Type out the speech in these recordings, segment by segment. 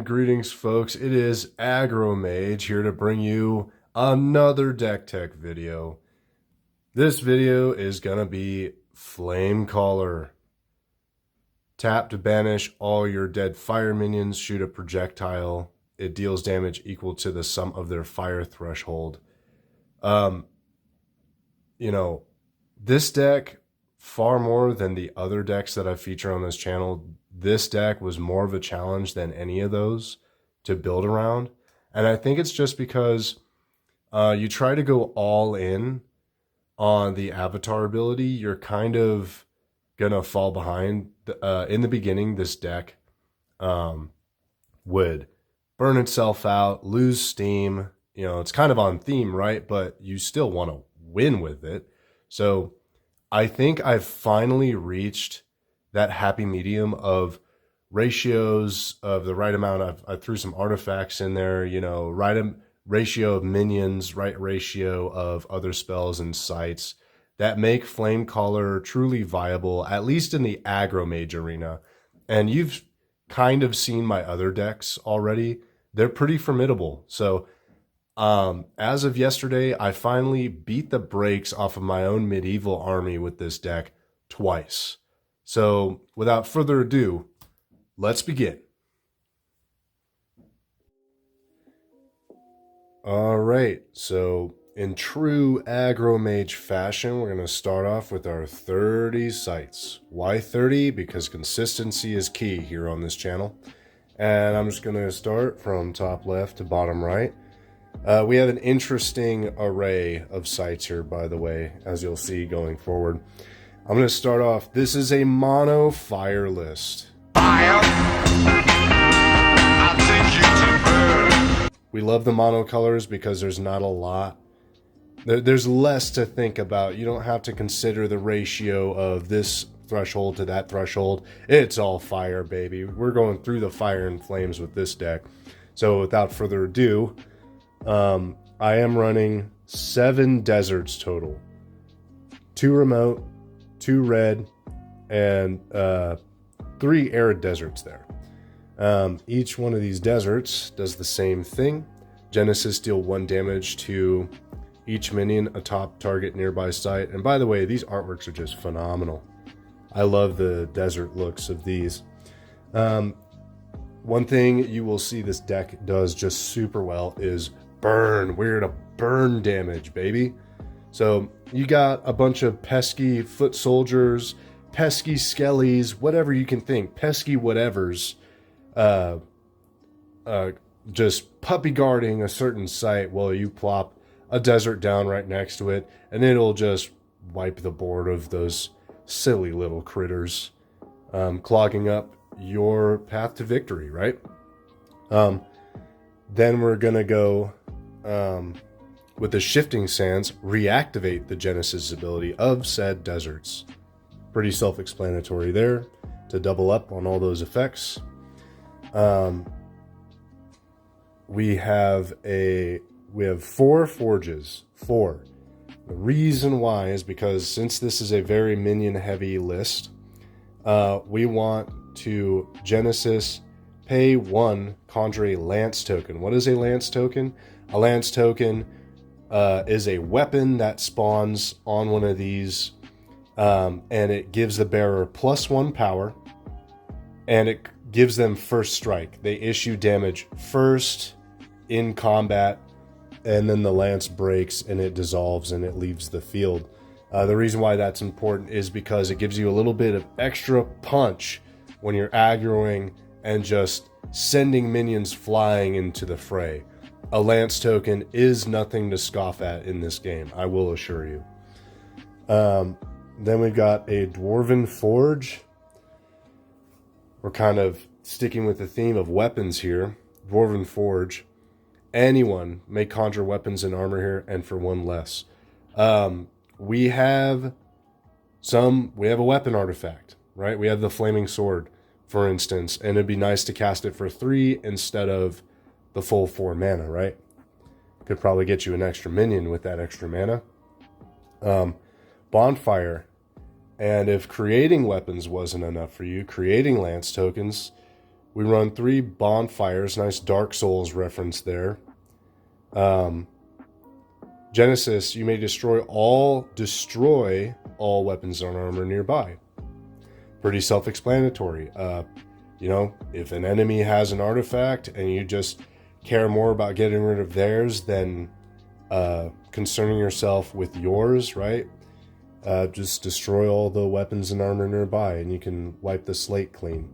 greetings, folks. It is AgroMage here to bring you another deck tech video. This video is going to be Flamecaller. Tap to banish all your dead fire minions, shoot a projectile. It deals damage equal to the sum of their fire threshold. This deck, far more than the other decks that I feature on this channel, this deck was more of a challenge than any of those to build around. And I think it's just because you try to go all in on the avatar ability, you're kind of gonna fall behind. In the beginning, this deck would burn itself out, lose steam. It's kind of on theme, right? But you still want to win with it. So I think I've finally reached that happy medium of ratios of the right amount. I threw some artifacts in there, right ratio of minions, right ratio of other spells and sites that make Flamecaller truly viable, at least in the AgroMage arena. And you've kind of seen my other decks already. They're pretty formidable. So as of yesterday, I finally beat the brakes off of my own medieval army with this deck twice. So without further ado, let's begin. All right, so in true AgroMage fashion, we're going to start off with our 30 sites. Why 30? Because consistency is key here on this channel. And I'm just going to start from top left to bottom right. We have an interesting array of sites here, by the way, as you'll see going forward. I'm going to start off. This is a mono fire list. Fire. I'll take you to burn. We love the mono colors because there's not a lot. There's less to think about. You don't have to consider the ratio of this threshold to that threshold. It's all fire, baby. We're going through the fire and flames with this deck. So without further ado, I am running 7 deserts total. 2 remote, 2 red, and 3 arid deserts there. Each one of these deserts does the same thing. Genesis deal 1 damage to each minion atop target nearby site. And by the way, these artworks are just phenomenal. I love the desert looks of these. One thing you will see this deck does just super well is burn. We're to burn damage, baby. So you got a bunch of pesky foot soldiers, pesky skellies, whatever you can think, pesky whatevers, just puppy guarding a certain site while you plop a desert down right next to it, and it'll just wipe the board of those silly little critters, clogging up your path to victory, right? Then we're gonna go with the shifting sands, reactivate the Genesis ability of said deserts. Pretty self-explanatory there to double up on all those effects. We have 4 forges. 4. The reason why is because since this is a very minion heavy list, we want to Genesis pay 1, conjure a lance token. What is a lance token? A lance token is a weapon that spawns on one of these, and it gives the bearer +1 power, and it gives them first strike. They issue damage first in combat, and then the lance breaks and it dissolves and it leaves the field. The reason why that's important is because it gives you a little bit of extra punch when you're aggroing and just sending minions flying into the fray. A lance token is nothing to scoff at in this game, I will assure you. Then we've got a Dwarven Forge. We're kind of sticking with the theme of weapons here. Dwarven Forge. Anyone may conjure weapons and armor here, and for 1 less. We have a weapon artifact, right? We have the Flaming Sword, for instance, and it'd be nice to cast it for 3 instead of the full 4 mana, right? Could probably get you an extra minion with that extra mana. Bonfire. And if creating weapons wasn't enough for you, creating lance tokens We run 3 bonfires. Nice Dark Souls reference there. Genesis, you may destroy all weapons and armor nearby. Pretty self-explanatory. If an enemy has an artifact and you just care more about getting rid of theirs than concerning yourself with yours, right? Just destroy all the weapons and armor nearby and you can wipe the slate clean.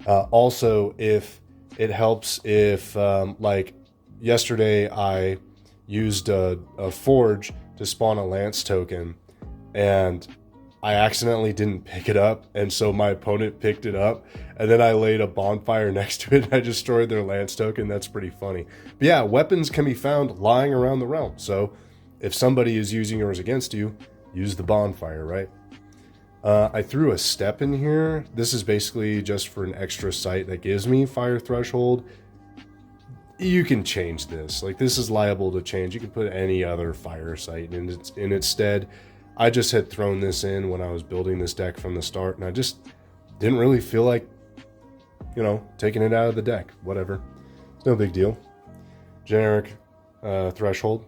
Also, if it helps if, like yesterday, I used a forge to spawn a lance token and I accidentally didn't pick it up, and so my opponent picked it up, and then I laid a bonfire next to it and I destroyed their lance token. That's pretty funny. But yeah, weapons can be found lying around the realm, so if somebody is using yours against you, use the bonfire, right? I threw a step in here. This is basically just for an extra sight that gives me fire threshold. You can change this. Like, this is liable to change. You can put any other fire sight in its stead. I just had thrown this in when I was building this deck from the start, and I just didn't really feel like, taking it out of the deck. Whatever. It's no big deal. Generic threshold.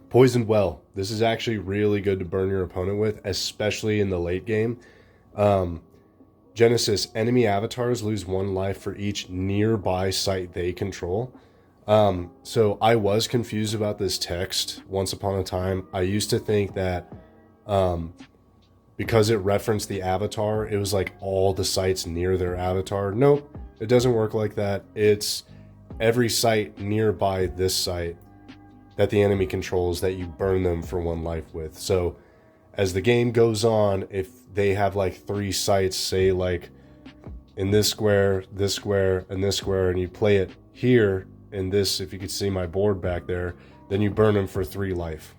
Poisoned Well. This is actually really good to burn your opponent with, especially in the late game. Genesis, enemy avatars lose 1 life for each nearby site they control. So I was confused about this text once upon a time. I used to think that because it referenced the avatar, it was like all the sites near their avatar. Nope, it doesn't work like that. It's every site nearby this site that the enemy controls that you burn them for 1 life with. So as the game goes on, if they have like 3 sites, say like in this square, and this square, and you play it here in this, if you could see my board back there, then you burn them for 3 life.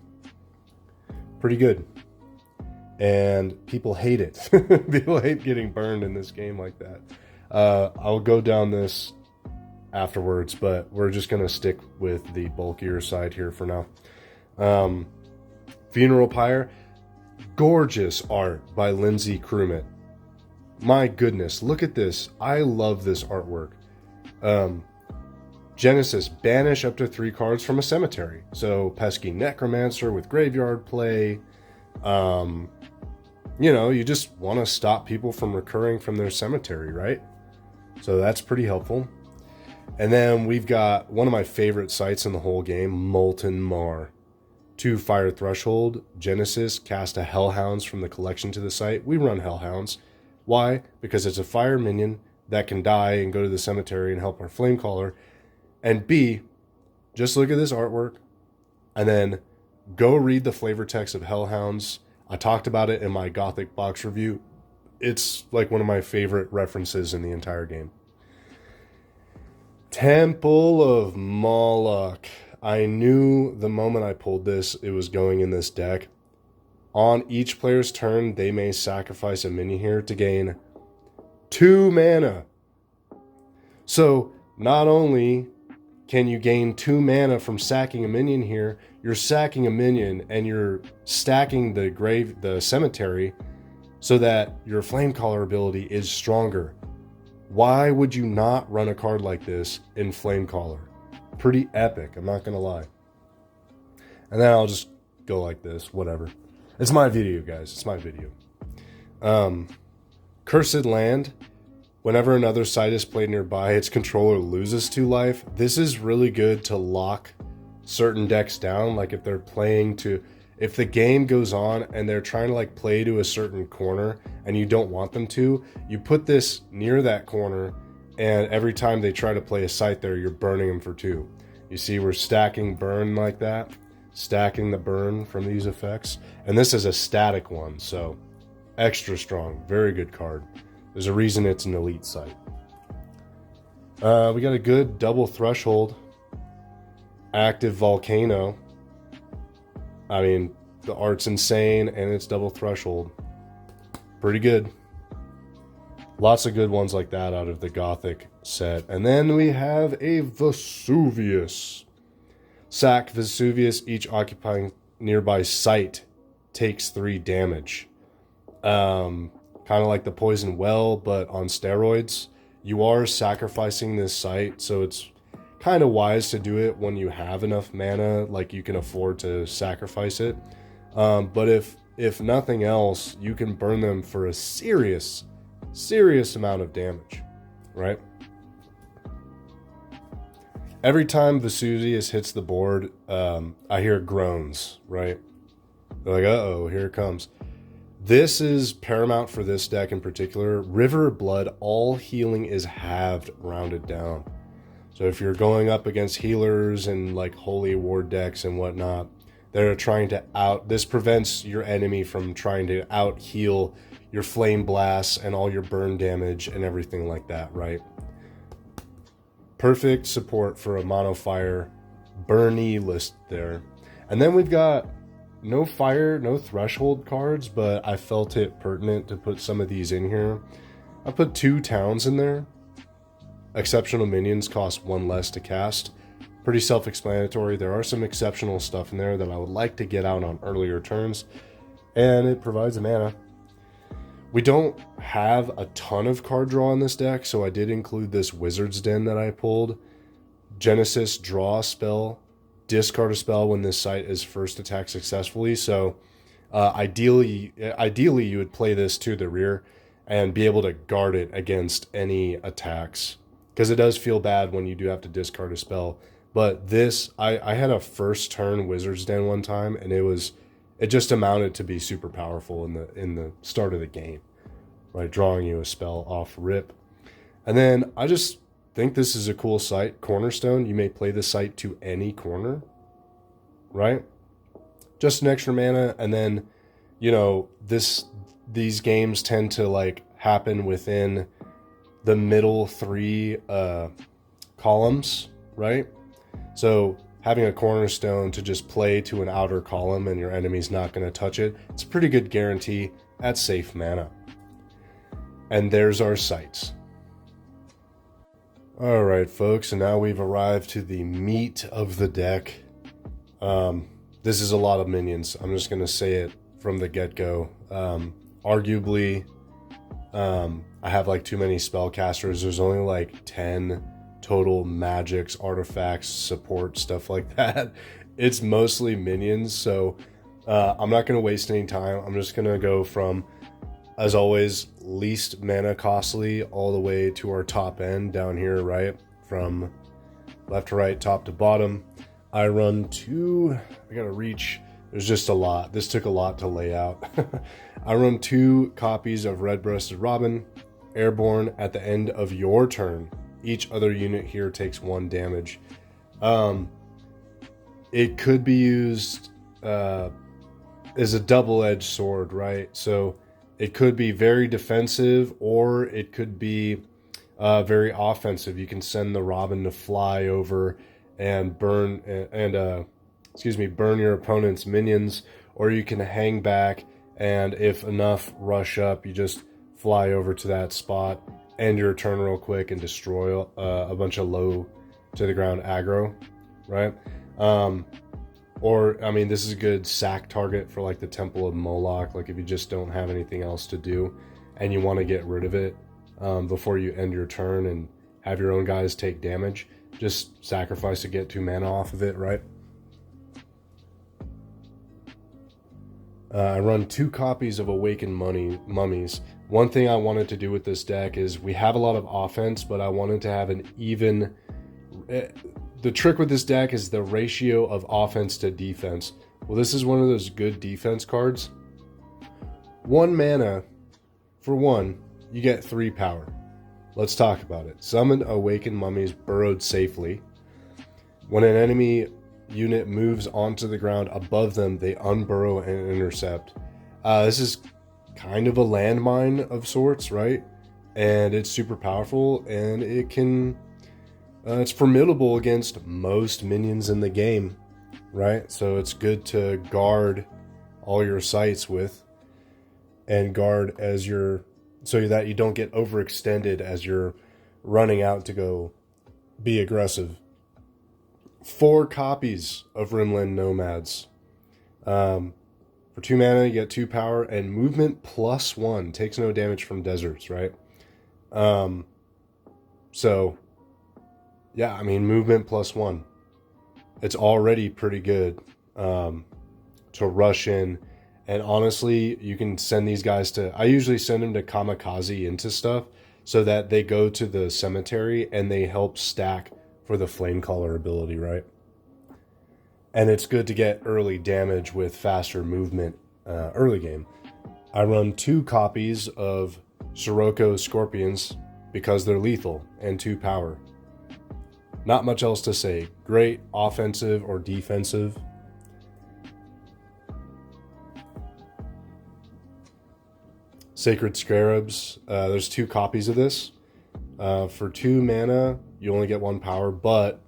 Pretty good. And people hate it. People hate getting burned in this game like that. I'll go down this afterwards, but we're just going to stick with the bulkier side here for now. Funeral Pyre. Gorgeous art by Lindsay Crumit. My goodness, look at this. I love this artwork. Genesis, banish up to 3 cards from a cemetery. So pesky necromancer with graveyard play. You just want to stop people from recurring from their cemetery, right? So that's pretty helpful. And then we've got one of my favorite sites in the whole game, Molten Mar. 2 fire threshold. Genesis, cast a Hellhounds from the collection to the site. We run Hellhounds. Why? Because it's a fire minion that can die and go to the cemetery and help our Flamecaller. And B, just look at this artwork and then go read the flavor text of Hellhounds. I talked about it in my Gothic box review. It's like one of my favorite references in the entire game. Temple of Moloch. I knew the moment I pulled this, it was going in this deck. On each player's turn, they may sacrifice a minion here to gain 2 mana. So, not only can you gain 2 mana from sacking a minion here, you're sacking a minion and you're stacking the cemetery so that your Flamecaller ability is stronger. Why would you not run a card like this in Flamecaller? Pretty epic, I'm not going to lie. And then I'll just go like this, whatever. It's my video, guys. It's my video. Cursed Land. Whenever another site is played nearby, its controller loses 2 life. This is really good to lock certain decks down. Like if they're playing to... If the game goes on and they're trying to like play to a certain corner and you don't want them to, you put this near that corner, and every time they try to play a site there, you're burning them for 2. You see, we're stacking burn like that. Stacking the burn from these effects. And this is a static one, so extra strong. Very good card. There's a reason it's an elite site. We got a good double threshold. Active Volcano. I mean, the art's insane, and it's double threshold. Pretty good. Lots of good ones like that out of the Gothic set. And then we have a Vesuvius. Sack Vesuvius, each occupying nearby site takes 3 damage. Kind of like the Poison Well, but on steroids. you are sacrificing this site, so it's kind of wise to do it when you have enough mana, like you can afford to sacrifice it. But if nothing else, you can burn them for a serious amount of damage, right? Every time Vesuvius hits the board, I hear groans, right? They're like, uh-oh, here it comes. This is paramount for this deck in particular. River of Blood, all healing is halved, rounded down. So if you're going up against healers and like Holy Ward decks and whatnot, they're trying to this prevents your enemy from trying to out heal your flame blasts and all your burn damage and everything like that, right? Perfect support for a mono fire burny list there. And then we've got no fire, no threshold cards, but I felt it pertinent to put some of these in here. I put 2 towns in there. Exceptional minions cost 1 less to cast. Pretty self-explanatory. There are some exceptional stuff in there that I would like to get out on earlier turns, and it provides a mana. We don't have a ton of card draw in this deck, so I did include this Wizard's Den that I pulled. Genesis, draw a spell, discard a spell when this site is first attacked successfully. So ideally you would play this to the rear and be able to guard it against any attacks, because it does feel bad when you do have to discard a spell. But this, I had a first turn Wizard's Den one time, and it just amounted to be super powerful in the start of the game, right? Drawing you a spell off rip. And then I just think this is a cool site. Cornerstone, you may play this site to any corner, right? Just an extra mana, and then, you know, these games tend to like happen within the middle 3 columns, right? So having a cornerstone to just play to an outer column and your enemy's not going to touch it, it's a pretty good guarantee at safe mana. And there's our sites. Alright folks, and now we've arrived to the meat of the deck. This is a lot of minions. I'm just going to say it from the get-go. Arguably, I have like too many spellcasters. There's only like 10 total magics, artifacts, support, stuff like that. It's mostly minions, so I'm not going to waste any time. I'm just going to go from, as always, least mana costly all the way to our top end down here, right? From left to right, top to bottom. I run 2, I gotta reach, there's just a lot. This took a lot to lay out. I run 2 copies of Red-Breasted Robin, airborne at the end of your turn. Each other unit here takes 1 damage. It could be used as a double-edged sword, right? So it could be very defensive, or it could be very offensive. You can send the Robin to fly over and burn your opponent's minions, or you can hang back, and if enough rush up, you just fly over to that spot, end your turn real quick, and destroy a bunch of low to the ground aggro, right? Or, I mean, this is a good sack target for like the Temple of Moloch. Like if you just don't have anything else to do and you want to get rid of it before you end your turn and have your own guys take damage, just sacrifice to get 2 mana off of it, right? I run 2 copies of Awakened Mummies. One thing I wanted to do with this deck is we have a lot of offense, but I wanted to have an even... The trick with this deck is the ratio of offense to defense. Well, this is one of those good defense cards. 1 mana, for 1, you get 3 power. Let's talk about it. Summon Awakened Mummies burrowed safely. When an enemy unit moves onto the ground above them, they unburrow and intercept. This is kind of a landmine of sorts, right? And it's super powerful, and it can... it's formidable against most minions in the game, right? So it's good to guard all your sites with, and guard as you're... so that you don't get overextended as you're running out to go be aggressive. 4 copies of Rimland Nomads. For 2 mana, you get 2 power, and movement +1. Takes no damage from deserts, right? So, yeah, I mean, movement +1. It's already pretty good to rush in. And honestly, you can send these guys to... I usually send them to kamikaze into stuff so that they go to the cemetery and they help stack for the Flamecaller ability, right? And it's good to get early damage with faster movement early game. I run 2 copies of Sirocco Scorpions because they're lethal and 2 power. Not much else to say. Great offensive or defensive. Sacred Scarabs. There's 2 copies of this. For 2 mana, you only get 1 power, but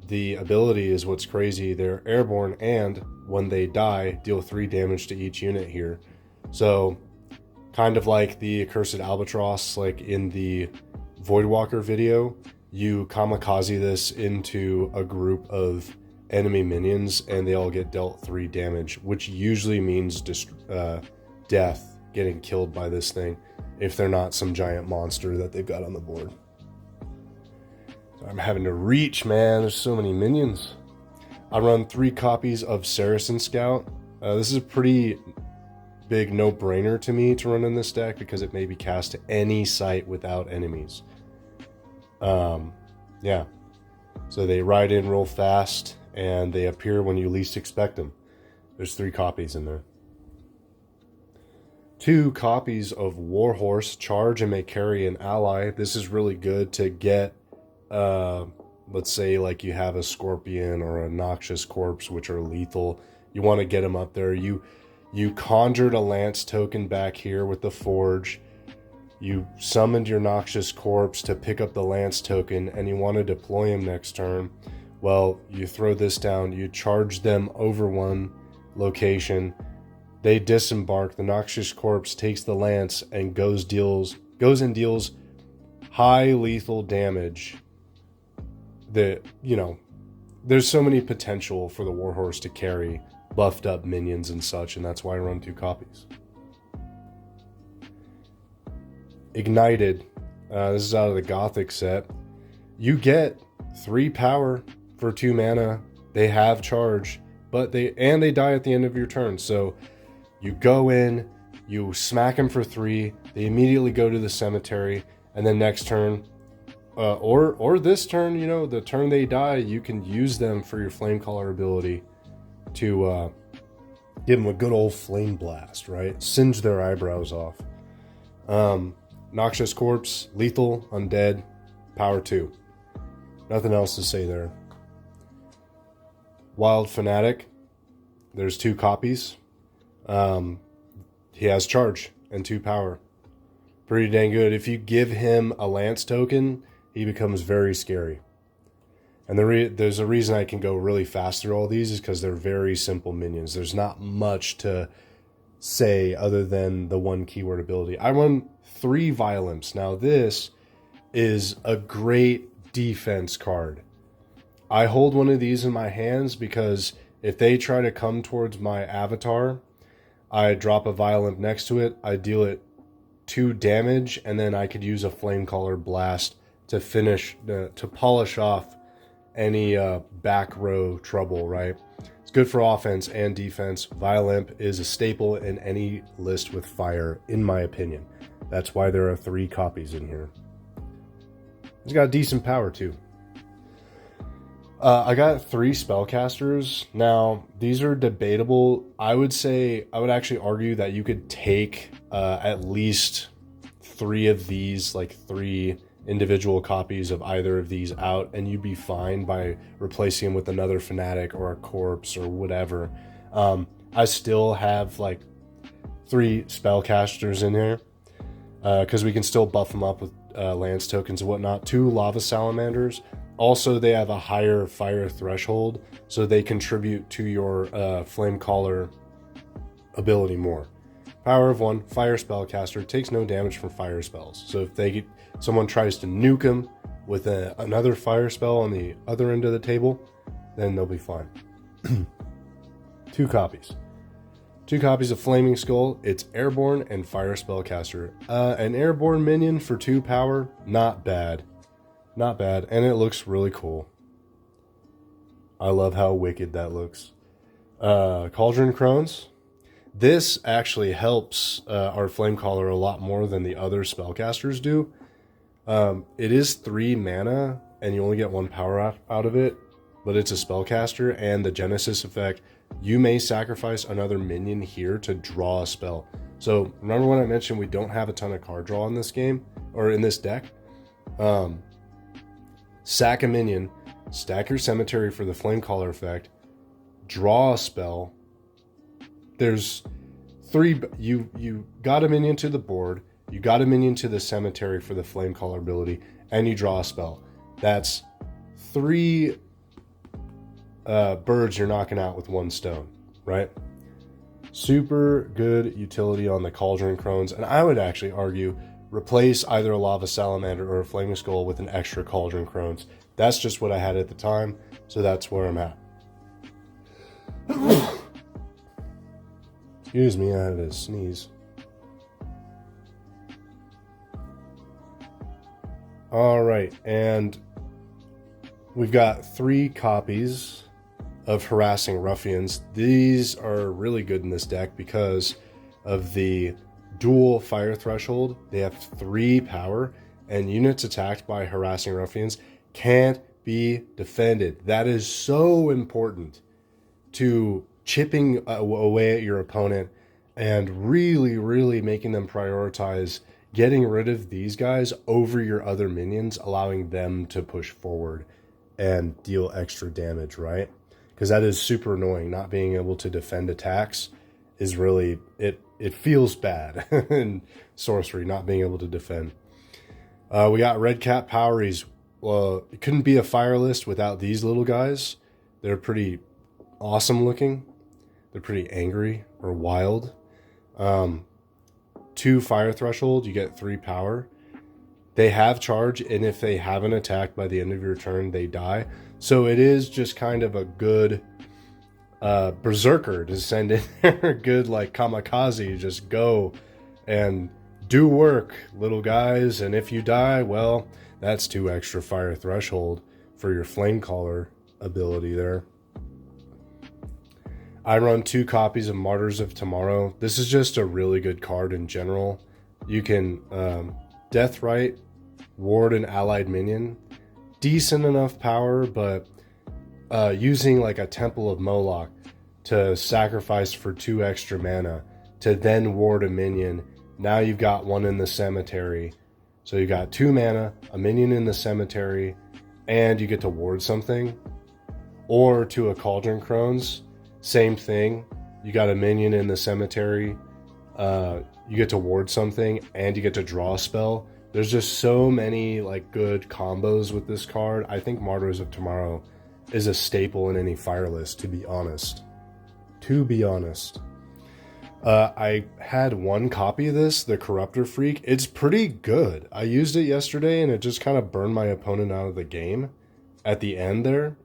the ability is what's crazy. They're airborne, and when they die, deal 3 damage to each unit here. So, kind of like the Accursed Albatross, like in the Voidwalker video, you kamikaze this into a group of enemy minions, and they all get dealt 3 damage, which usually means death, getting killed by this thing, if they're not some giant monster that they've got on the board. I'm having to reach, man. There's so many minions. I run 3 copies of Saracen Scout. This is a pretty big no-brainer to me to run in this deck because it may be cast to any site without enemies. Yeah. So they ride in real fast and they appear when you least expect them. There's 3 copies in there. 2 copies of Warhorse. Charge and may carry an ally. This is really good to get... let's say like you have a Scorpion or a Noxious Corpse, which are lethal. You want to get them up there. You conjured a Lance token back here with the Forge. You summoned your Noxious Corpse to pick up the Lance token, and you want to deploy him next turn. Well, you throw this down. You charge them over 1 location. They disembark. The Noxious Corpse takes the Lance and goes and deals high lethal damage. There's so many potential for the Warhorse to carry buffed up minions and such, and that's why I run 2 copies. Ignited. This is out of the Gothic set. You get 3 power for 2 mana. They have charge, but they die at the end of your turn. So you go in, you smack them for 3. They immediately go to the cemetery, and then next turn, or this turn, the turn they die, you can use them for your Flamecaller ability to give them a good old flame blast, right? Singe their eyebrows off. Noxious Corpse, lethal, undead, power 2. Nothing else to say there. Wild Fanatic, there's 2 copies. He has charge and 2 power. Pretty dang good. If you give him a Lance token, he becomes very scary. And there's a reason I can go really fast through all these is because they're very simple minions. There's not much to say other than the 1 keyword ability. I run 3 Violence. Now this is a great defense card. I hold one of these in my hands because if they try to come towards my avatar, I drop a Violent next to it, I deal it 2 damage, and then I could use a Flamecaller Blast to to polish off any back row trouble, right? It's good for offense and defense. Violent is a staple in any list with fire, in my opinion. That's why there are 3 copies in here. It's got decent power too. I got 3 spellcasters. Now, these are debatable. I would actually argue that you could take at least 3 of these, like 3 individual copies of either of these out, and you'd be fine by replacing them with another Fanatic or a Corpse or whatever. I still have like 3 spellcasters in here because we can still buff them up with Lance tokens and whatnot. 2 Lava Salamanders. Also, they have a higher fire threshold, so they contribute to your Flamecaller ability more. Power of 1, fire spellcaster, takes no damage from fire spells. So if someone tries to nuke him with another fire spell on the other end of the table, then they'll be fine. 2 copies. 2 copies of Flaming Skull. It's airborne and fire spellcaster. An airborne minion for 2 power, not bad. Not bad. And it looks really cool. I love how wicked that looks. Cauldron Crones. This actually helps our Flamecaller a lot more than the other spellcasters do. It is 3 mana, and you only get 1 power out of it, but it's a spellcaster, and the Genesis effect, you may sacrifice another minion here to draw a spell. So remember when I mentioned we don't have a ton of card draw in this game, or in this deck? Sack a minion, stack your cemetery for the Flamecaller effect, draw a spell. There's 3, you got a minion to the board, you got a minion to the cemetery for the Flamecaller ability, and you draw a spell. That's 3 birds you're knocking out with 1 stone, right? Super good utility on the Cauldron Crones, and I would actually argue replace either a Lava Salamander or a Flaming Skull with an extra Cauldron Crones. That's just what I had at the time, so that's where I'm at. Excuse me, I had to sneeze. All right, and we've got 3 copies of Harassing Ruffians. These are really good in this deck because of the dual fire threshold. They have 3 power, and units attacked by Harassing Ruffians can't be defended. That is so important to chipping away at your opponent and really, really making them prioritize getting rid of these guys over your other minions, allowing them to push forward and deal extra damage, right? Because that is super annoying. Not being able to defend attacks is really, it feels bad in sorcery, not being able to defend. We got Red Cap Poweries. Well, it couldn't be a fire list without these little guys. They're pretty awesome looking. They're pretty angry or wild. 2 fire threshold, you get 3 power. They have charge, and if they haven't attacked by the end of your turn, they die. So it is just kind of a good berserker to send in there. Good, like, kamikaze, just go and do work, little guys. And if you die, well, that's 2 extra fire threshold for your Flamecaller ability there. I run 2 copies of Martyrs of Tomorrow. This is just a really good card in general. You can Deathrite, ward an allied minion. Decent enough power, but using like a Temple of Moloch to sacrifice for 2 extra mana to then ward a minion. Now you've got 1 in the cemetery. So you got 2 mana, a minion in the cemetery, and you get to ward something. Or to a Cauldron Crones, same thing. You got a minion in the cemetery, you get to ward something, and you get to draw a spell. There's just so many like good combos with this card. I think Martyrs of Tomorrow is a staple in any fire list, to be honest. I had 1 copy of this, the Corruptor Freak. It's pretty good. I used it yesterday, and it just kind of burned my opponent out of the game at the end there.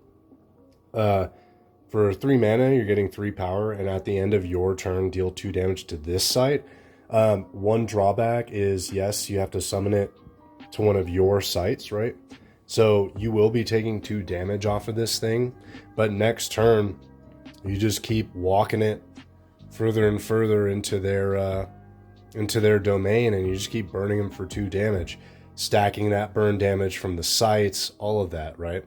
For 3 mana, you're getting 3 power, and at the end of your turn, deal 2 damage to this site. 1 drawback is, yes, you have to summon it to one of your sites, right? So you will be taking 2 damage off of this thing, but next turn, you just keep walking it further and further into their domain, and you just keep burning them for 2 damage, stacking that burn damage from the sites, all of that, right?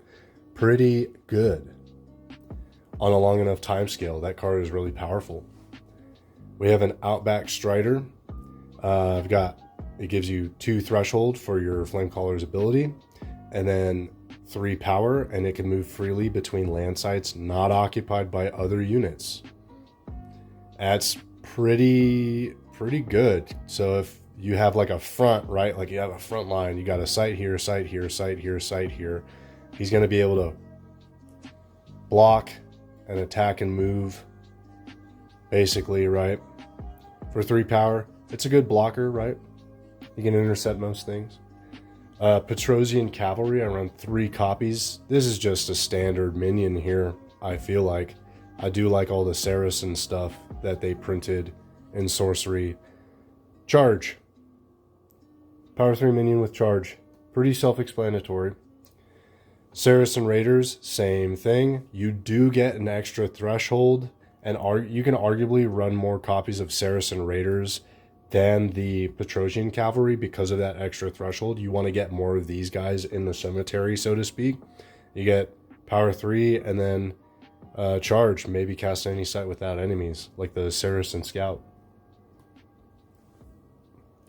Pretty good. On a long enough time scale, that card is really powerful. We have an Outback Strider. It gives you 2 threshold for your Flamecaller's ability, and then 3 power, and it can move freely between land sites not occupied by other units. That's pretty good. So if you have like a front, right? Like you have a front line, you got a site here, site here, site here, site here. He's going to be able to block and attack and move, basically, right? For 3 power, it's a good blocker, right? You can intercept most things. Petrosian Cavalry, I run 3 copies. This is just a standard minion here, I feel like. I do like all the Saracen stuff that they printed in Sorcery. Charge. Power 3 minion with charge. Pretty self-explanatory. Saracen Raiders, same thing. You do get an extra threshold, and you can arguably run more copies of Saracen Raiders than the Petrosian Cavalry because of that extra threshold. You want to get more of these guys in the cemetery, so to speak. You get power 3 and then charge, maybe cast any sight without enemies, like the Saracen Scout.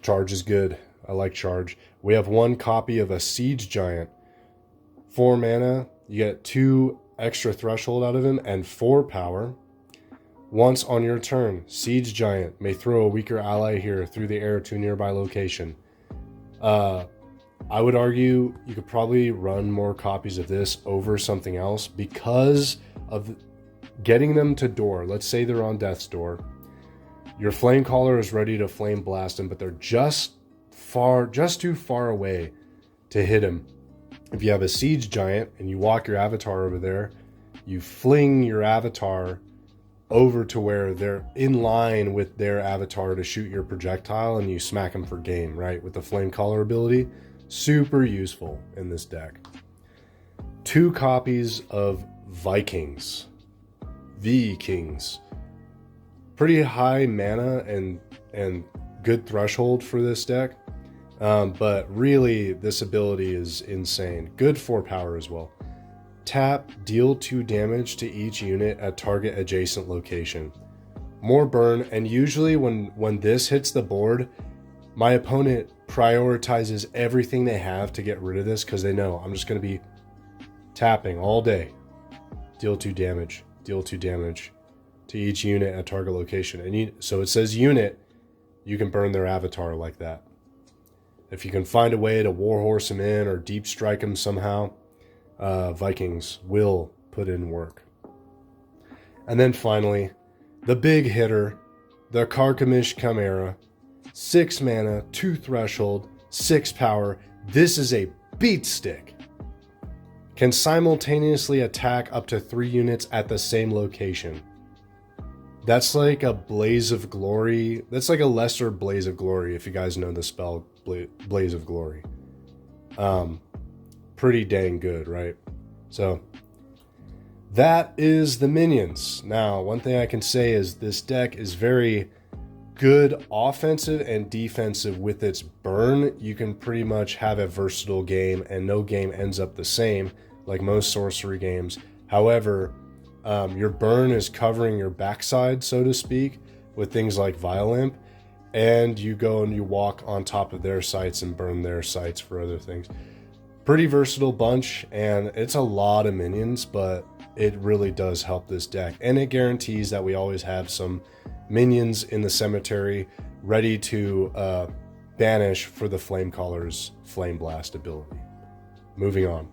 Charge is good. I like charge. We have 1 copy of a Siege Giant. 4 mana, you get 2 extra threshold out of him and 4 power. Once on your turn, Siege Giant may throw a weaker ally here through the air to a nearby location. I would argue you could probably run more copies of this over something else because of getting them to door. Let's say they're on death's door. Your Flamecaller is ready to flame blast them, but they're just too far away to hit him. If you have a Siege Giant and you walk your avatar over there, you fling your avatar over to where they're in line with their avatar to shoot your projectile, and you smack them for game, right? With the Flamecaller ability. Super useful in this deck. 2 copies of Vikings. Pretty high mana and good threshold for this deck. But really, this ability is insane. Good 4 power as well. Tap, deal 2 damage to each unit at target adjacent location. More burn, and usually when this hits the board, my opponent prioritizes everything they have to get rid of this because they know I'm just going to be tapping all day. Deal 2 damage. Deal 2 damage to each unit at target location. And so it says unit, you can burn their avatar like that. If you can find a way to warhorse them in or deep strike them somehow, Vikings will put in work. And then finally, the big hitter, the Carchemish Chimera. 6 mana, 2 threshold, 6 power. This is a beat stick. Can simultaneously attack up to 3 units at the same location. That's like a Blaze of Glory. That's like a lesser Blaze of Glory, if you guys know the spell Blaze of Glory. Pretty dang good, right? So that is the minions. Now, one thing I can say is this deck is very good offensive and defensive with its burn. You can pretty much have a versatile game and no game ends up the same like most sorcery games. However, your burn is covering your backside, so to speak, with things like Violamp, and you go and you walk on top of their sites and burn their sites for other things. Pretty versatile bunch, and it's a lot of minions, but it really does help this deck. And it guarantees that we always have some minions in the cemetery ready to banish for the Flamecaller's Flame Blast ability. Moving on.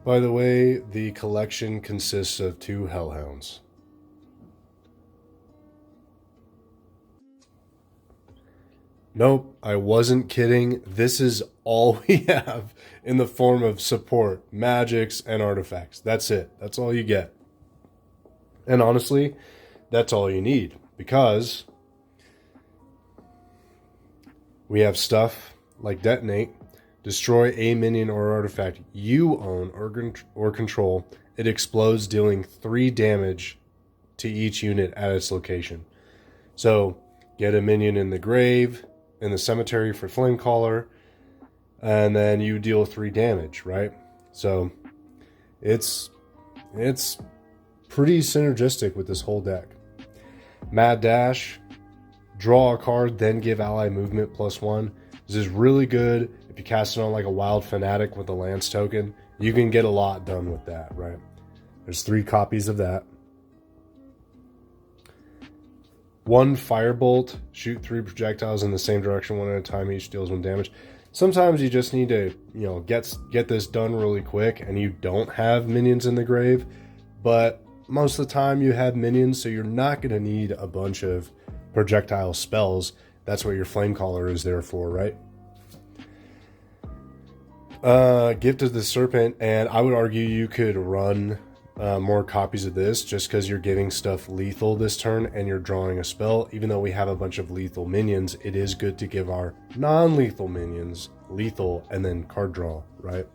By the way, the collection consists of 2 Hellhounds. Nope, I wasn't kidding. This is all we have in the form of support, magics, and artifacts. That's it. That's all you get. And honestly, that's all you need, because we have stuff like Detonate, destroy a minion or artifact you own or control. It explodes, dealing 3 damage to each unit at its location. So get a minion in the grave, in the cemetery for Flamecaller, and then you deal 3 damage, right? So it's pretty synergistic with this whole deck. Mad Dash, draw a card, then give ally movement +1. This is really good if you cast it on like a Wild Fanatic with a Lance token. You can get a lot done with that, right? There's 3 copies of that. 1 Firebolt, shoot 3 projectiles in the same direction one at a time, each deals 1 damage. Sometimes you just need to, get this done really quick and you don't have minions in the grave, but most of the time you have minions, so you're not going to need a bunch of projectile spells. That's what your Flamecaller is there for, right? Gift of the Serpent, and I would argue you could run more copies of this just because you're getting stuff lethal this turn and you're drawing a spell. Even though we have a bunch of lethal minions, it is good to give our non-lethal minions lethal and then card draw, right?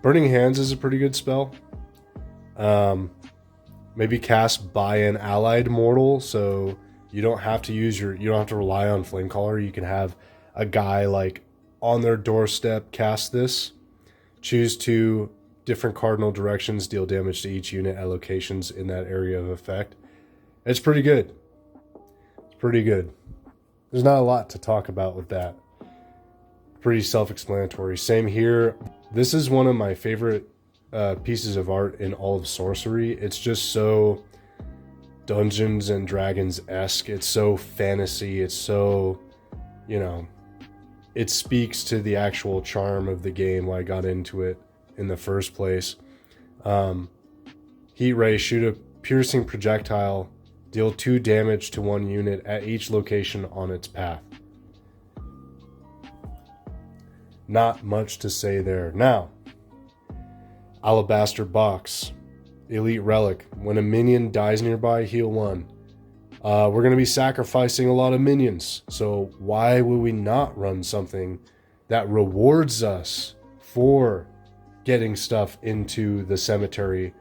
Burning Hands is a pretty good spell. Maybe cast by an allied mortal, so you don't have to rely on Flamecaller. You can have a guy like on their doorstep cast this. Choose 2 different cardinal directions, deal damage to each unit at locations in that area of effect. It's pretty good. It's pretty good. There's not a lot to talk about with that. Pretty self-explanatory. Same here. This is one of my favorite pieces of art in all of sorcery. It's just so Dungeons and Dragons-esque. It's so fantasy. It's so, you know, it speaks to the actual charm of the game, why I got into it in the first place. Heat Ray, shoot a piercing projectile, deal 2 damage to 1 unit at each location on its path. Not much to say there. Now, Alabaster Box, Elite Relic. When a minion dies nearby, heal 1. We're going to be sacrificing a lot of minions, so why would we not run something that rewards us for getting stuff into the cemetery,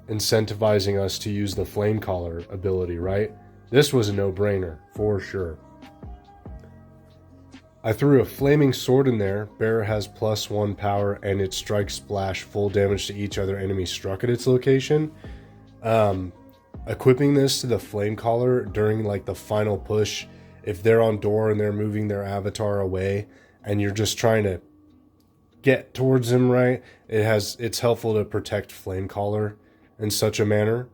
incentivizing us to use the Flamecaller ability, right? This was a no-brainer, for sure. I threw a Flaming Sword in there. Bearer has +1 power, and it strikes splash full damage to each other enemy struck at its location. Equipping this to the Flamecaller during like the final push, if they're on door and they're moving their avatar away, and you're just trying to get towards them, right? It's helpful to protect Flamecaller in such a manner.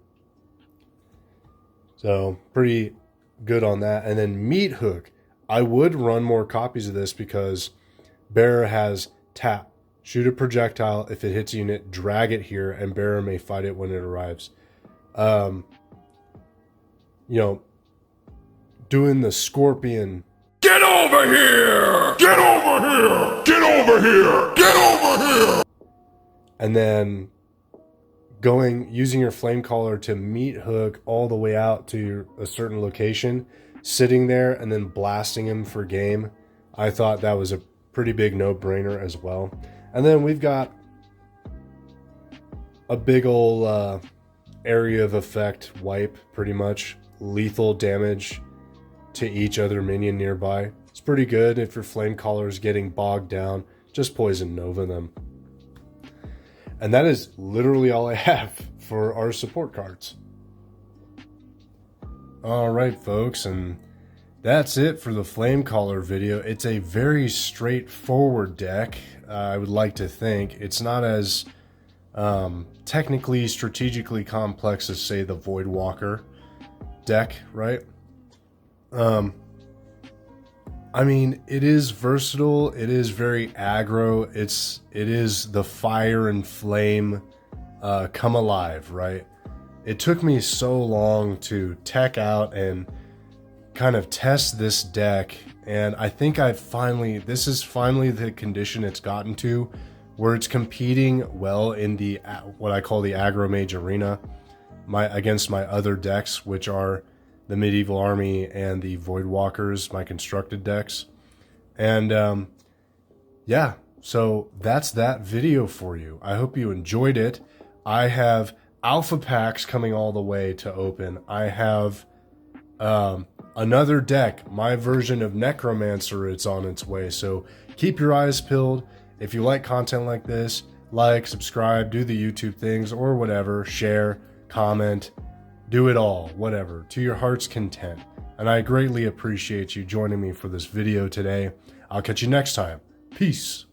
So pretty good on that. And then Meat Hook. I would run more copies of this because Bearer has tap. Shoot a projectile. If it hits a unit, drag it here, and Bearer may fight it when it arrives. You know, doing the Scorpion. Get over here! Get over here! Get over here! Get over here! And then using your Flamecaller to Meat Hook all the way out to a certain location, sitting there and then blasting him for game. I thought that was a pretty big no-brainer as well. And then we've got a big ol' area of effect wipe, pretty much. Lethal damage to each other minion nearby. It's pretty good if your Flamecaller is getting bogged down. Just Poison Nova them. And that is literally all I have for our support cards. Alright folks, and that's it for the Flamecaller video. It's a very straightforward deck, I would like to think. It's not as technically, strategically complex as, say, the Voidwalker deck, right? I mean, it is versatile. It is very aggro. It is the fire and flame come alive, right? It took me so long to tech out and kind of test this deck, and I think this is finally the condition it's gotten to where it's competing well in the what I call the aggro mage arena against my other decks, which are the Medieval Army and the Voidwalkers, my constructed decks. And yeah, so that's that video for you. I hope you enjoyed it. I have alpha packs coming all the way to open. I have another deck, my version of Necromancer. It's on its way, so keep your eyes peeled. If you like content like this, like, subscribe, do the YouTube things or whatever, share, comment, do it all, whatever, to your heart's content. And I greatly appreciate you joining me for this video today. I'll catch you next time. Peace.